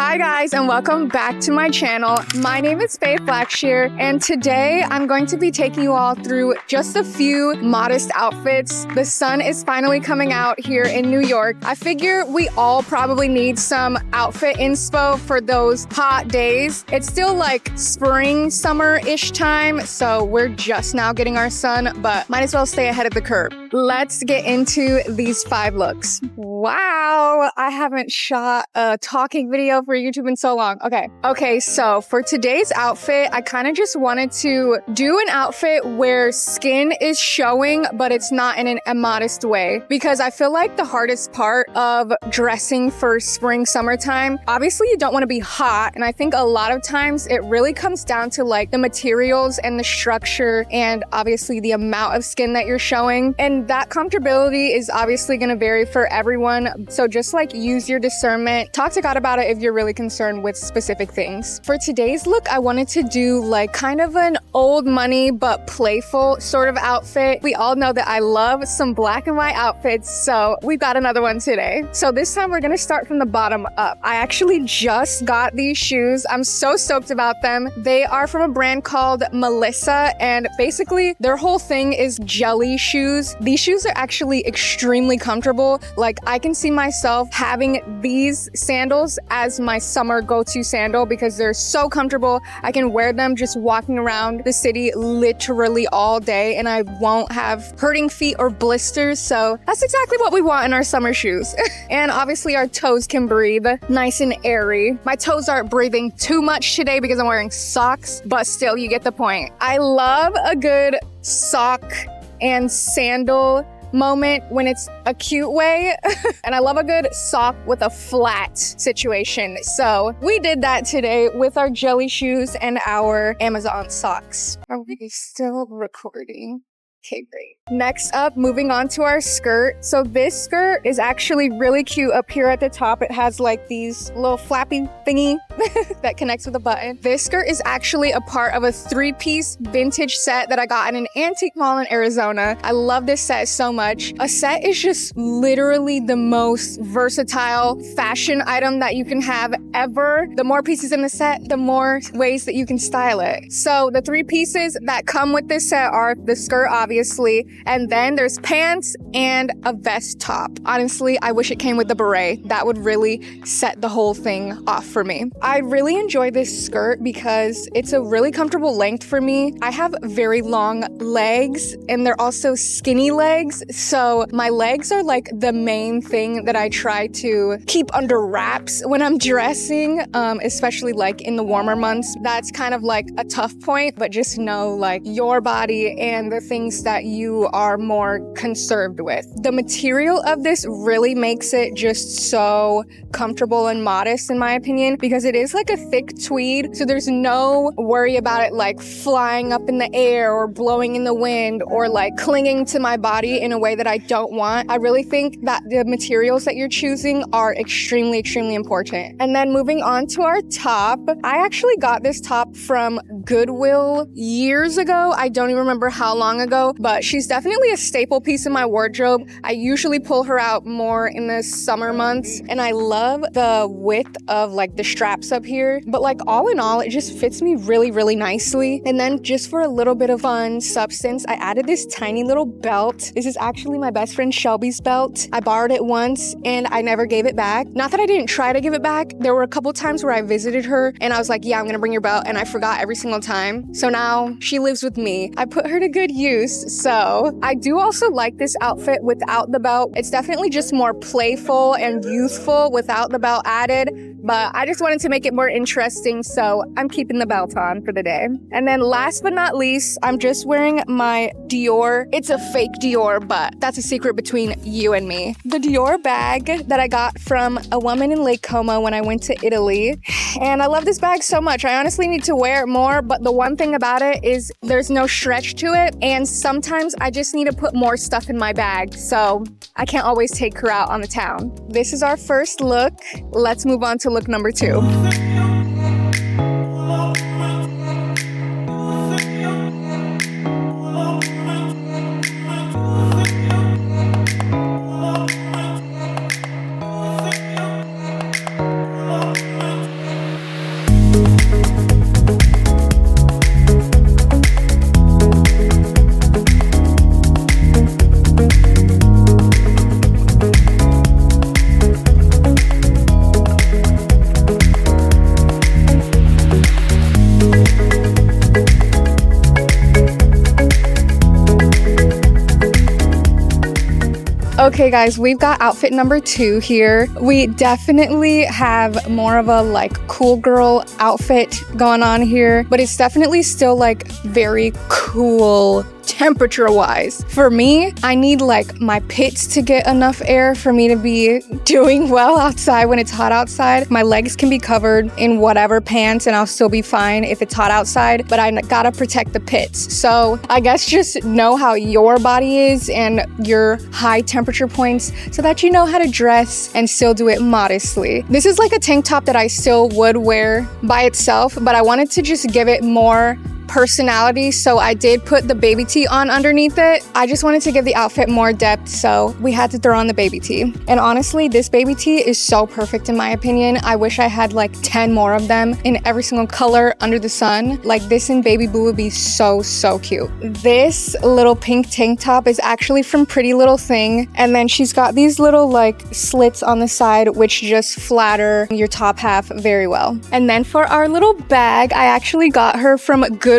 Hi guys, and welcome back to my channel. My name is Blackshear, and today I'm going to be taking you all through just a few modest outfits. The sun is finally coming out here in New York. I figure we all probably need some outfit inspo for those hot days. It's still like spring, summer-ish time, so we're just now getting our sun, but might as well stay ahead of the curve. Let's get into these 5 looks. Wow, I haven't shot a talking video for YouTube in so long. Okay, so for today's outfit, I kind of just wanted to do an outfit where skin is showing, but it's not in an immodest way. Because I feel like the hardest part of dressing for spring, summertime, obviously you don't want to be hot. And I think a lot of times it really comes down to like the materials and the structure and obviously the amount of skin that you're showing. And that comfortability is obviously going to vary for everyone. So just like use your discernment. Talk to God about it if you're really concerned with specific things. For today's look, I wanted to do like kind of an old money but playful sort of outfit. We all know that I love some black and white outfits, so we've got another one today. So this time we're gonna start from the bottom up. I actually just got these shoes. I'm so stoked about them. They are from a brand called Melissa, and basically their whole thing is jelly shoes. These shoes are actually extremely comfortable. Like I can see myself having these sandals as my summer go-to sandal because they're so comfortable. I can wear them just walking around the city literally all day and I won't have hurting feet or blisters. So that's exactly what we want in our summer shoes. And obviously our toes can breathe nice and airy. My toes aren't breathing too much today because I'm wearing socks, but still you get the point. I love a good sock and sandal moment when it's a cute way. And I love a good sock with a flat situation. So we did that today with our jelly shoes and our Amazon socks. Are we still recording? Okay, great. Next up, moving on to our skirt. So this skirt is actually really cute up here at the top. It has like these little flappy thingy that connects with a button. This skirt is actually a part of a 3-piece vintage set that I got in an antique mall in Arizona. I love this set so much. A set is just literally the most versatile fashion item that you can have ever. The more pieces in the set, the more ways that you can style it. So the 3 pieces that come with this set are the skirt, obviously, and then there's pants and a vest top. Honestly, I wish it came with the beret. That would really set the whole thing off for me. I really enjoy this skirt because it's a really comfortable length for me. I have very long legs and they're also skinny legs. So my legs are like the main thing that I try to keep under wraps when I'm dressing, especially like in the warmer months. That's kind of like a tough point, but just know like your body and the things that you are more conserved with. The material of this really makes it just so comfortable and modest in my opinion because it is like a thick tweed, so there's no worry about it like flying up in the air or blowing in the wind or like clinging to my body in a way that I don't want. I really think that the materials that you're choosing are extremely, extremely important. And then moving on to our top, I actually got this top from Goodwill years ago. I don't even remember how long ago, but she's definitely a staple piece in my wardrobe. I usually pull her out more in the summer months, and I love the width of like the straps up here. But like all in all, it just fits me really, really nicely. And then just for a little bit of fun substance, I added this tiny little belt. This is actually my best friend Shelby's belt. I borrowed it once and I never gave it back. Not that I didn't try to give it back. There were a couple times where I visited her and I was like, yeah, I'm gonna bring your belt, and I forgot every single time. So now she lives with me. I put her to good use. So I do also like this outfit without the belt. It's definitely just more playful and youthful without the belt added, but I just wanted to make it more interesting, so I'm keeping the belt on for the day. And then last but not least, I'm just wearing my Dior. It's a fake Dior, but that's a secret between you and me. The Dior bag that I got from a woman in Lake Como when I went to Italy. And I love this bag so much. I honestly need to wear it more, but the one thing about it is there's no stretch to it, and sometimes I just need to put more stuff in my bag, so I can't always take her out on the town. This is our first look. Let's move on to look number 2. Okay guys, we've got outfit number 2 here. We definitely have more of a like cool girl outfit going on here, but it's definitely still like very cool temperature wise. For me, I need like my pits to get enough air for me to be doing well outside when it's hot outside. My legs can be covered in whatever pants and I'll still be fine if it's hot outside, but I gotta protect the pits. So I guess just know how your body is and your high temperature points so that you know how to dress and still do it modestly. This is like a tank top that I still would wear by itself, but I wanted to just give it more personality, so I did put the baby tee on underneath it. I just wanted to give the outfit more depth, so we had to throw on the baby tee. And honestly, this baby tee is so perfect in my opinion. I wish I had like 10 more of them in every single color under the sun. Like this in baby blue would be so cute. This little pink tank top is actually from Pretty Little Thing, and then she's got these little like slits on the side which just flatter your top half very well. And then for our little bag, I actually got her from Goodwill.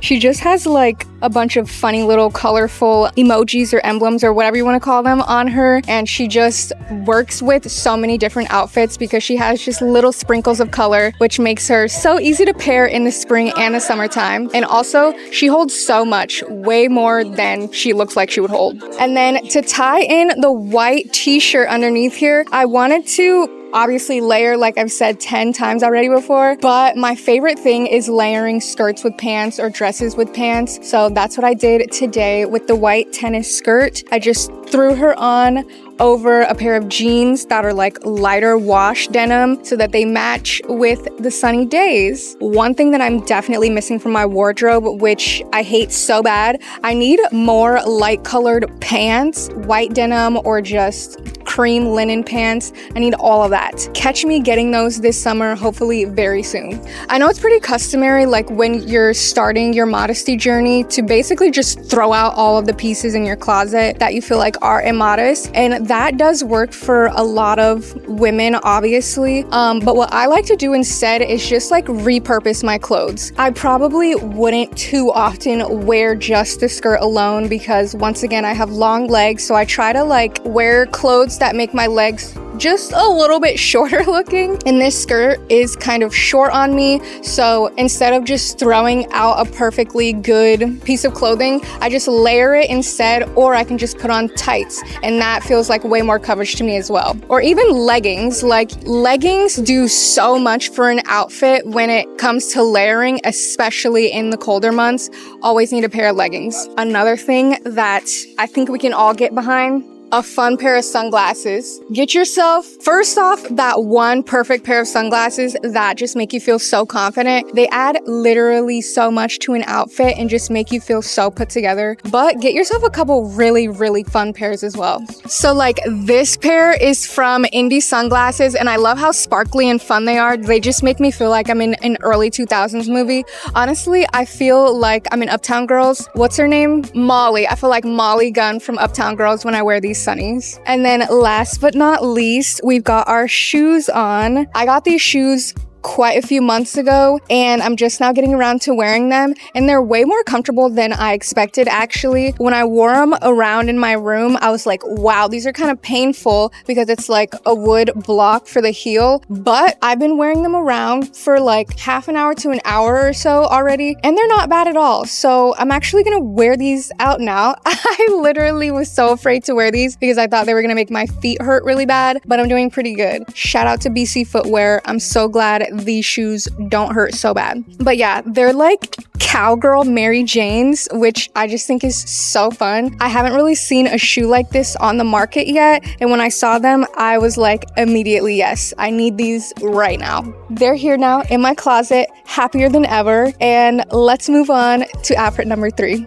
She just has like a bunch of funny little colorful emojis or emblems or whatever you want to call them on her, and she just works with so many different outfits because she has just little sprinkles of color, which makes her so easy to pair in the spring and the summertime. And also she holds so much, way more than she looks like she would hold. And then to tie in the white t-shirt underneath here, I wanted to obviously layer, like I've said 10 times already before, but my favorite thing is layering skirts with pants or dresses with pants. So that's what I did today with the white tennis skirt. I just threw her on over a pair of jeans that are like lighter wash denim so that they match with the sunny days. One thing that I'm definitely missing from my wardrobe, which I hate so bad, I need more light colored pants, white denim or just cream linen pants. I need all of that. Catch me getting those this summer, hopefully very soon. I know it's pretty customary, like when you're starting your modesty journey, to basically just throw out all of the pieces in your closet that you feel like are immodest, and that does work for a lot of women, obviously. But what I like to do instead is just like repurpose my clothes. I probably wouldn't too often wear just the skirt alone because once again, I have long legs, so I try to like wear clothes that make my legs just a little bit shorter looking, and this skirt is kind of short on me, so instead of just throwing out a perfectly good piece of clothing, I just layer it instead, or I can just put on tights, and that feels like way more coverage to me as well. Or even leggings. Like leggings do so much for an outfit when it comes to layering, especially in the colder months. Always need a pair of leggings. Another thing that I think we can all get behind, a fun pair of sunglasses. Get yourself, first off, that one perfect pair of sunglasses that just make you feel so confident. They add literally so much to an outfit and just make you feel so put together. But get yourself a couple really fun pairs as well. So like this pair is from Indy sunglasses, and I love how sparkly and fun they are. They just make me feel like I'm in an early 2000s movie. Honestly, I feel like I'm in Uptown Girls. What's her name? Molly. I feel like Molly Gunn from Uptown Girls when I wear these Sunnies. And then last but not least, we've got our shoes on. I got these shoes quite a few months ago, and I'm just now getting around to wearing them, and they're way more comfortable than I expected. Actually, when I wore them around in my room, I was like, wow, these are kind of painful because it's like a wood block for the heel, but I've been wearing them around for like half an hour to an hour or so already, and they're not bad at all. So I'm actually gonna wear these out now. I literally was so afraid to wear these because I thought they were gonna make my feet hurt really bad, but I'm doing pretty good. Shout out to BC Footwear. I'm so glad these shoes don't hurt so bad. But yeah, they're like cowgirl Mary Janes, which I just think is so fun. I haven't really seen a shoe like this on the market yet, and when I saw them, I was like immediately, yes, I need these right now. They're here now in my closet, happier than ever, and let's move on to outfit number 3.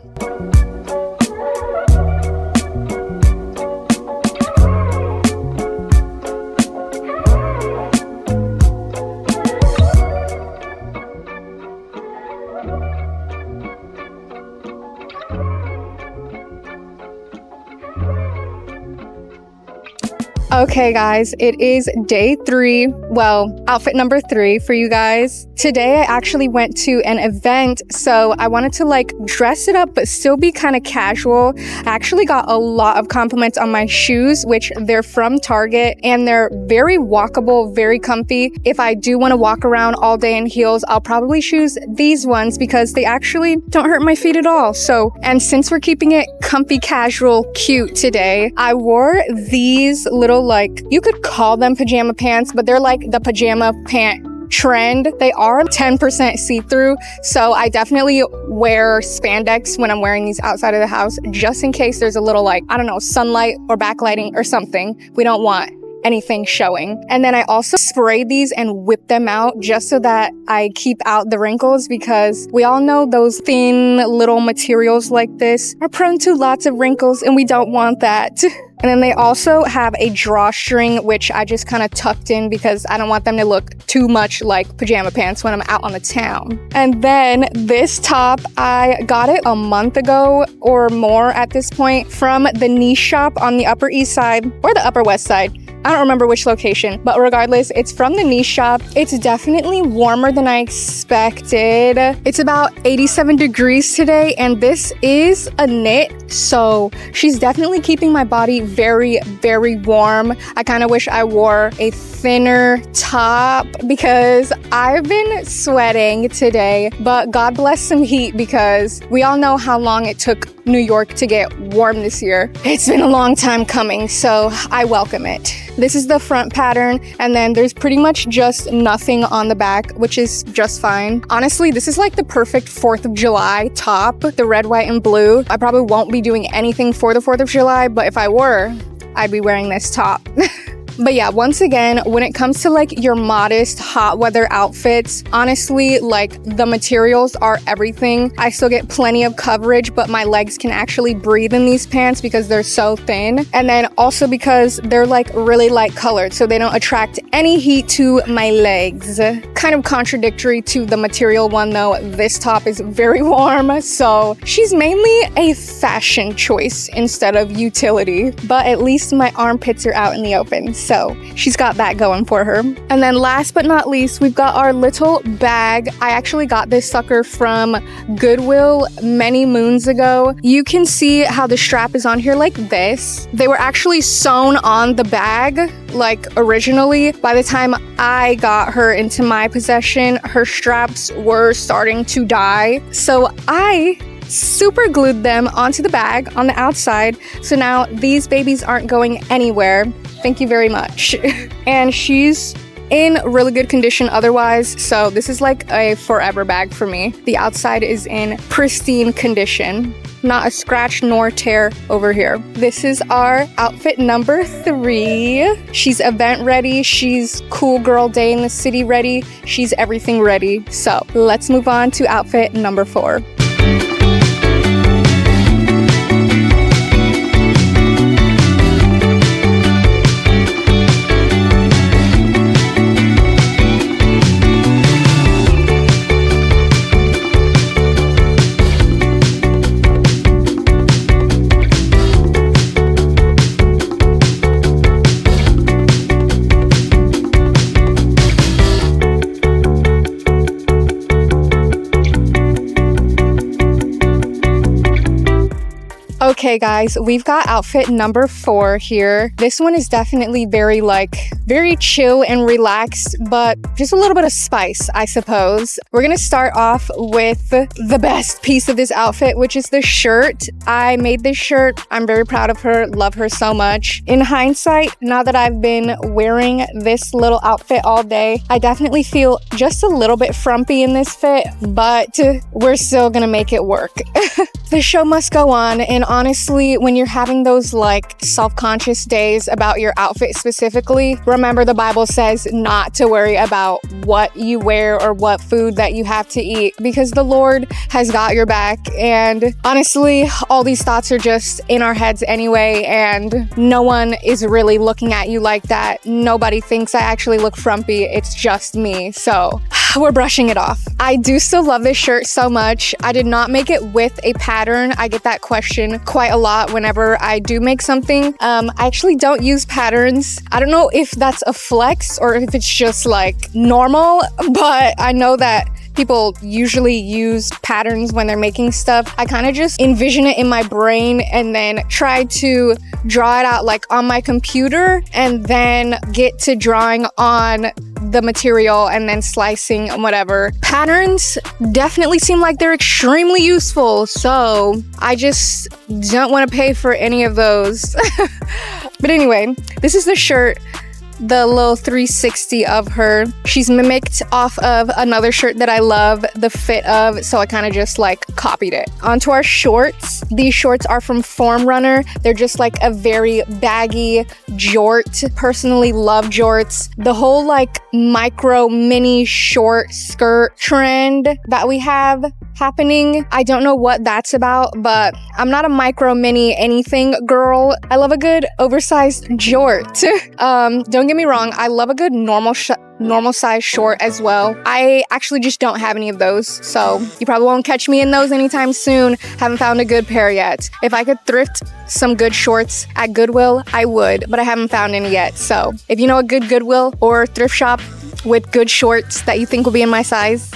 Okay guys, it is day 3, well, outfit number 3 for you guys. Today I actually went to an event, so I wanted to like dress it up but still be kind of casual. I actually got a lot of compliments on my shoes, which they're from Target and they're very walkable, very comfy. If I do want to walk around all day in heels, I'll probably choose these ones because they actually don't hurt my feet at all. So, and since we're keeping it comfy, casual, cute today, I wore these little, like, you could call them pajama pants, but they're like the pajama pant trend. They are 10% see-through, so I definitely wear spandex when I'm wearing these outside of the house, just in case there's a little, like, I don't know, sunlight or backlighting or something. We don't want anything showing. And then I also spray these and whip them out just so that I keep out the wrinkles, because we all know those thin little materials like this are prone to lots of wrinkles and we don't want that. And then they also have a drawstring, which I just kind of tucked in because I don't want them to look too much like pajama pants when I'm out on the town. And then this top, I got it a month ago or more at this point from the niche shop on the Upper East Side or the Upper West Side. I don't remember which location, but regardless, it's from the niche shop. It's definitely warmer than I expected. It's about 87 degrees today, and this is a knit, so she's definitely keeping my body very, very warm. I kind of wish I wore a thinner top because I've been sweating today, but God bless some heat because we all know how long it took New York to get warm this year. It's been a long time coming, so I welcome it. This is the front pattern, and then there's pretty much just nothing on the back, which is just fine. Honestly, this is like the perfect 4th of July top, the red, white, and blue. I probably won't be doing anything for the 4th of July, but if I were, I'd be wearing this top. But yeah, once again, when it comes to like your modest hot weather outfits, honestly, like the materials are everything. I still get plenty of coverage, but my legs can actually breathe in these pants because they're so thin. And then also because they're like really light colored, so they don't attract any heat to my legs. Kind of contradictory to the material one though, this top is very warm, so she's mainly a fashion choice instead of utility, but at least my armpits are out in the open. So she's got that going for her. And then last but not least, we've got our little bag. I actually got this sucker from Goodwill many moons ago. You can see how the strap is on here like this. They were actually sewn on the bag, like originally. By the time I got her into my possession, her straps were starting to die. So I super glued them onto the bag on the outside. So now these babies aren't going anywhere. Thank you very much. And she's in really good condition otherwise, so this is like a forever bag for me. The outside is in pristine condition. Not a scratch nor tear over here. This is our outfit number 3. She's event ready. She's cool girl day in the city ready. She's everything ready. So let's move on to outfit number 4. Okay guys, we've got outfit number 4 here. This one is definitely very chill and relaxed, but just a little bit of spice, I suppose. We're gonna start off with the best piece of this outfit, which is the shirt. I made this shirt. I'm very proud of her, love her so much. In hindsight, now that I've been wearing this little outfit all day, I definitely feel just a little bit frumpy in this fit, but we're still gonna make it work. The show must go on, and honestly, when you're having those like self-conscious days about your outfit specifically, remember the Bible says not to worry about what you wear or what food that you have to eat, because the Lord has got your back. And honestly, all these thoughts are just in our heads anyway, and no one is really looking at you like that. Nobody thinks I actually look frumpy. It's just me. So we're brushing it off. I do still love this shirt so much. I did not make it with a pattern. I get that question quite a lot whenever I do make something. I actually don't use patterns. I don't know if that's a flex or if it's just like normal, but I know that people usually use patterns when they're making stuff. I kind of just envision it in my brain and then try to draw it out like on my computer and then get to drawing on the material and then slicing and whatever. Patterns definitely seem like they're extremely useful, so I just don't want to pay for any of those. But anyway, this is the shirt, the little 360 of her. She's mimicked off of another shirt that I love the fit of, so I kind of just like copied it. Onto our shorts. These shorts are from Formrunner. They're just like a very baggy jort. Personally love jorts. The whole like micro mini short skirt trend that we have happening, I don't know what that's about, but I'm not a micro mini anything girl. I love a good oversized jort. Don't get me wrong, I love a good normal size short as well. I actually just don't have any of those, so you probably won't catch me in those anytime soon. Haven't found a good pair yet. If I could thrift some good shorts at Goodwill, I would, but I haven't found any yet. So if you know a good Goodwill or thrift shop with good shorts that you think will be in my size,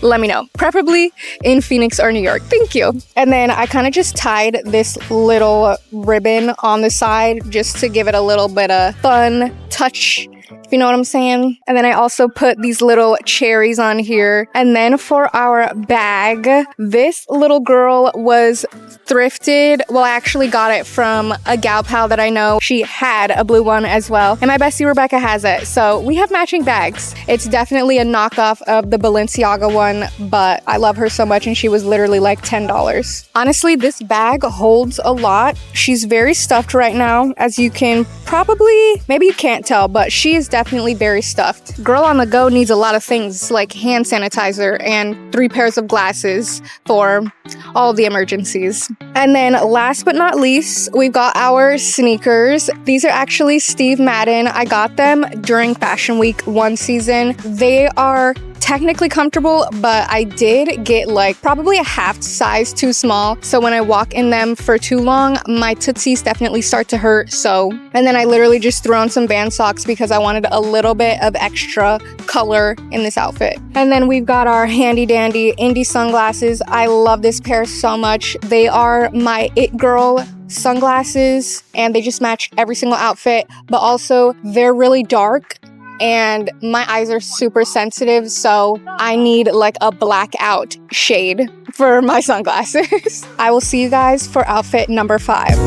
let me know, preferably in Phoenix or New York. Thank you. And then I kind of just tied this little ribbon on the side just to give it a little bit of fun touch, if you know what I'm saying. And then I also put these little cherries on here. And then for our bag, this little girl was thrifted. Well, I actually got it from a gal pal that I know. She had a blue one as well. And my bestie Rebecca has it. So we have matching bags. It's definitely a knockoff of the Balenciaga one, but I love her so much and she was literally like $10. Honestly, this bag holds a lot. She's very stuffed right now, as you can probably, maybe you can't tell, but she is definitely very stuffed. Girl on the go needs a lot of things like hand sanitizer and 3 pairs of glasses for all the emergencies. And then last but not least, we've got our sneakers. These are actually Steve Madden. I got them during Fashion Week 1 season. They are technically comfortable, but I did get like probably a half size too small. So when I walk in them for too long, my tootsies definitely start to hurt. So, and then I literally just threw on some band socks because I wanted a little bit of extra color in this outfit. And then we've got our handy dandy Indy sunglasses. I love this pair so much. They are my it girl sunglasses and they just match every single outfit, but also they're really dark. And my eyes are super sensitive, so I need like a blackout shade for my sunglasses. I will see you guys for outfit number 5.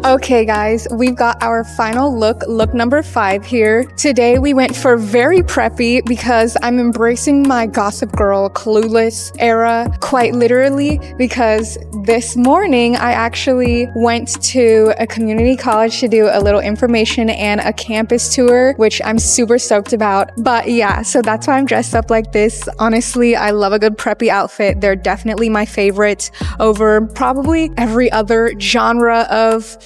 Okay guys, we've got our final look number 5 here. Today we went for very preppy because I'm embracing my Gossip Girl clueless era quite literally, because this morning I actually went to a community college to do a little information and a campus tour, which I'm super stoked about. But yeah, so that's why I'm dressed up like this. Honestly, I love a good preppy outfit. They're definitely my favorite over probably every other genre of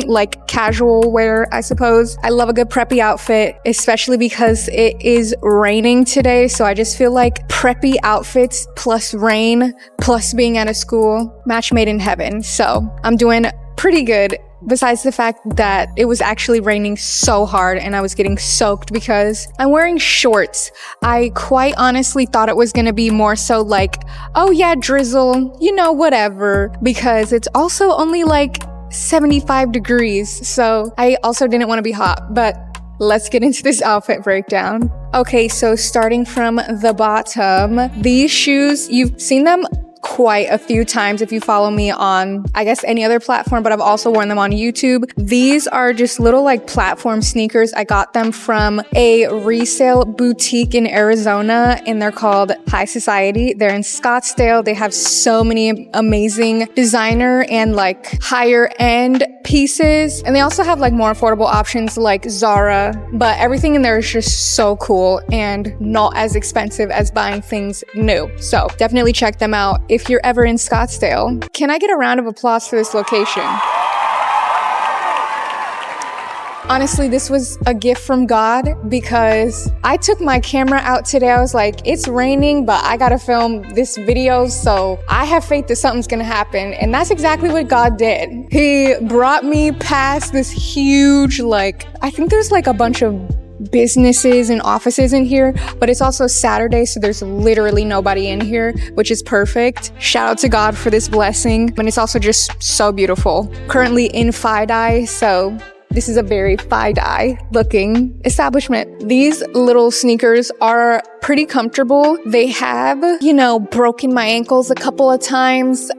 like casual wear, I suppose. I love a good preppy outfit, especially because it is raining today. So I just feel like preppy outfits plus rain plus being at a school, match made in heaven. So I'm doing pretty good. Besides the fact that it was actually raining so hard and I was getting soaked because I'm wearing shorts. I quite honestly thought it was gonna be more so like, oh yeah, drizzle, you know, whatever, because it's also only like 75 degrees. So I also didn't want to be hot, but let's get into this outfit breakdown. Okay, so starting from the bottom, these shoes, you've seen them quite a few times if you follow me on, I guess, any other platform, but I've also worn them on YouTube. These are just little like platform sneakers. I got them from a resale boutique in Arizona, and they're called High Society. They're in Scottsdale. They have so many amazing designer and like higher end pieces. And they also have like more affordable options like Zara, but everything in there is just so cool and not as expensive as buying things new. So definitely check them out if you're ever in Scottsdale. Can I get a round of applause for this location? Honestly, this was a gift from God because I took my camera out today. I was like, it's raining, but I gotta film this video, so I have faith that something's gonna happen. And that's exactly what God did. He brought me past this huge, like, I think there's like a bunch of businesses and offices in here, but it's also Saturday, so there's literally nobody in here, which is perfect. Shout out to God for this blessing. And it's also just so beautiful. Currently in FiDi, so this is a very FiDi looking establishment. These little sneakers are pretty comfortable. They have, you know, broken my ankles a couple of times.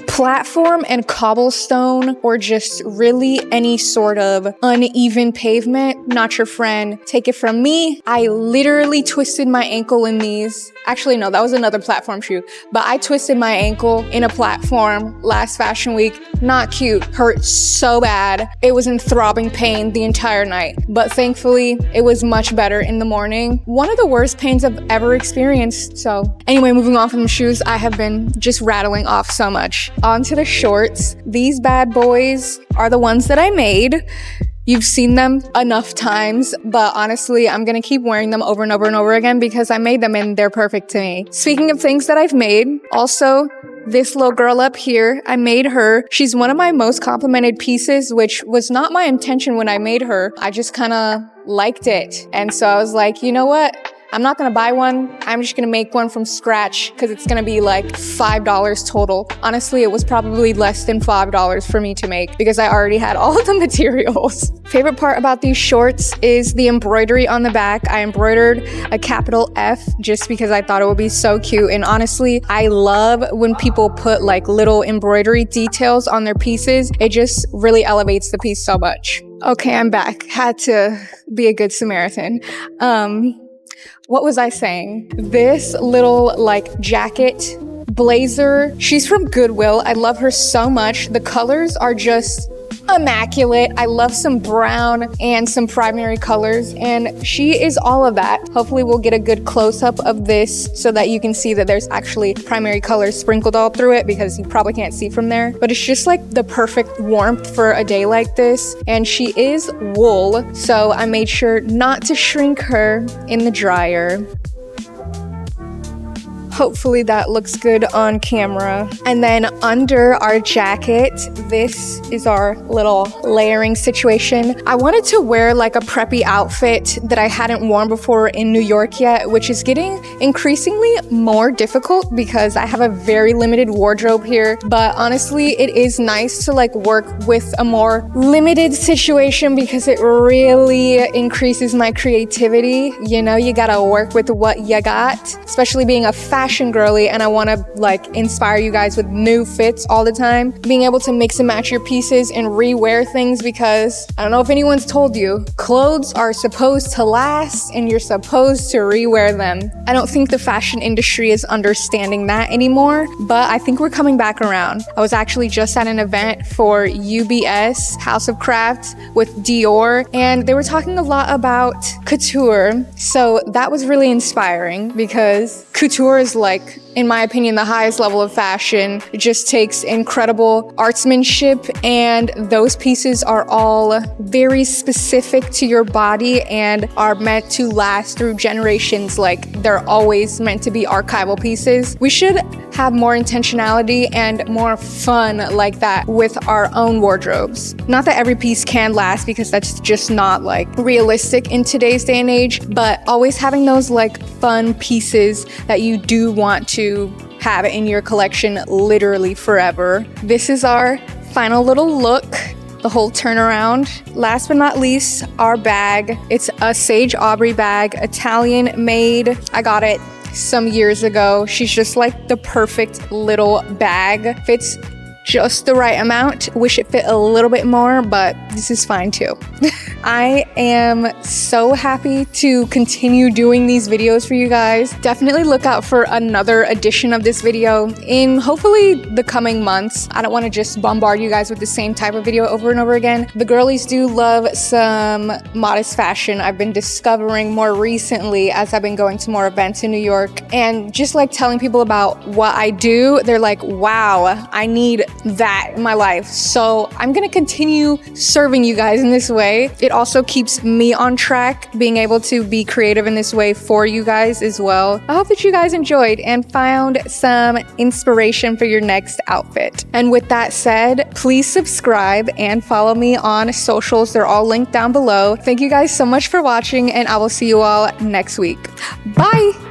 Platform and cobblestone or just really any sort of uneven pavement, not your friend. Take it from me. I literally twisted my ankle in these. Actually, no, that was another platform shoe, but I twisted my ankle in a platform last fashion week. Not cute, hurt so bad. It was in throbbing pain the entire night, but thankfully it was much better in the morning. One of the worst pains I've ever experienced. So anyway, moving on from the shoes, I have been just rattling off so much. On to the shorts. These bad boys are the ones that I made. You've seen them enough times, but honestly, I'm gonna keep wearing them over and over and over again because I made them and they're perfect to me. Speaking of things that I've made, also, this little girl up here, I made her. She's one of my most complimented pieces, which was not my intention when I made her. I just kind of liked it. And so I was like, you know what? I'm not gonna buy one. I'm just gonna make one from scratch because it's gonna be like $5 total. Honestly, it was probably less than $5 for me to make because I already had all of the materials. Favorite part about these shorts is the embroidery on the back. I embroidered a capital F just because I thought it would be so cute. And honestly, I love when people put like little embroidery details on their pieces. It just really elevates the piece so much. Okay, I'm back. Had to be a good Samaritan. What was I saying? This little like jacket blazer, she's from Goodwill. I love her so much. The colors are just immaculate. I love some brown and some primary colors, and she is all of that. Hopefully we'll get a good close-up of this so that you can see that there's actually primary colors sprinkled all through it because you probably can't see from there. But it's just like the perfect warmth for a day like this. And she is wool, so I made sure not to shrink her in the dryer. Hopefully that looks good on camera. And then under our jacket, this is our little layering situation. I wanted to wear like a preppy outfit that I hadn't worn before in New York yet, which is getting increasingly more difficult because I have a very limited wardrobe here. But honestly, it is nice to like work with a more limited situation because it really increases my creativity. You know, you gotta work with what you got, especially being a fashion girly, and I want to like inspire you guys with new fits all the time. Being able to mix and match your pieces and rewear things, because I don't know if anyone's told you, clothes are supposed to last and you're supposed to rewear them. I don't think the fashion industry is understanding that anymore, but I think we're coming back around. I was actually just at an event for UBS House of Crafts with Dior, and they were talking a lot about couture. So that was really inspiring because couture is like, in my opinion, the highest level of fashion. It just takes incredible artsmanship, and those pieces are all very specific to your body and are meant to last through generations. Like, they're always meant to be archival pieces. We should have more intentionality and more fun like that with our own wardrobes. Not that every piece can last, because that's just not like realistic in today's day and age, but always having those like fun pieces that you do want to have in your collection literally forever. This is our final little look, the whole turnaround. Last but not least, our bag. It's a Sage Aubrey bag, Italian made. I got it some years ago. She's just like the perfect little bag. Fits just the right amount. Wish it fit a little bit more, but this is fine too. I am so happy to continue doing these videos for you guys. Definitely look out for another edition of this video in hopefully the coming months. I don't want to just bombard you guys with the same type of video over and over again. The girlies do love some modest fashion. I've been discovering more recently as I've been going to more events in New York and just like telling people about what I do. They're like, wow, I need that in my life. So I'm gonna continue serving you guys in this way. It also keeps me on track, being able to be creative in this way for you guys as well. I hope that you guys enjoyed and found some inspiration for your next outfit. And with that said, please subscribe and follow me on socials. They're all linked down below. Thank you guys so much for watching, and I will see you all next week. Bye!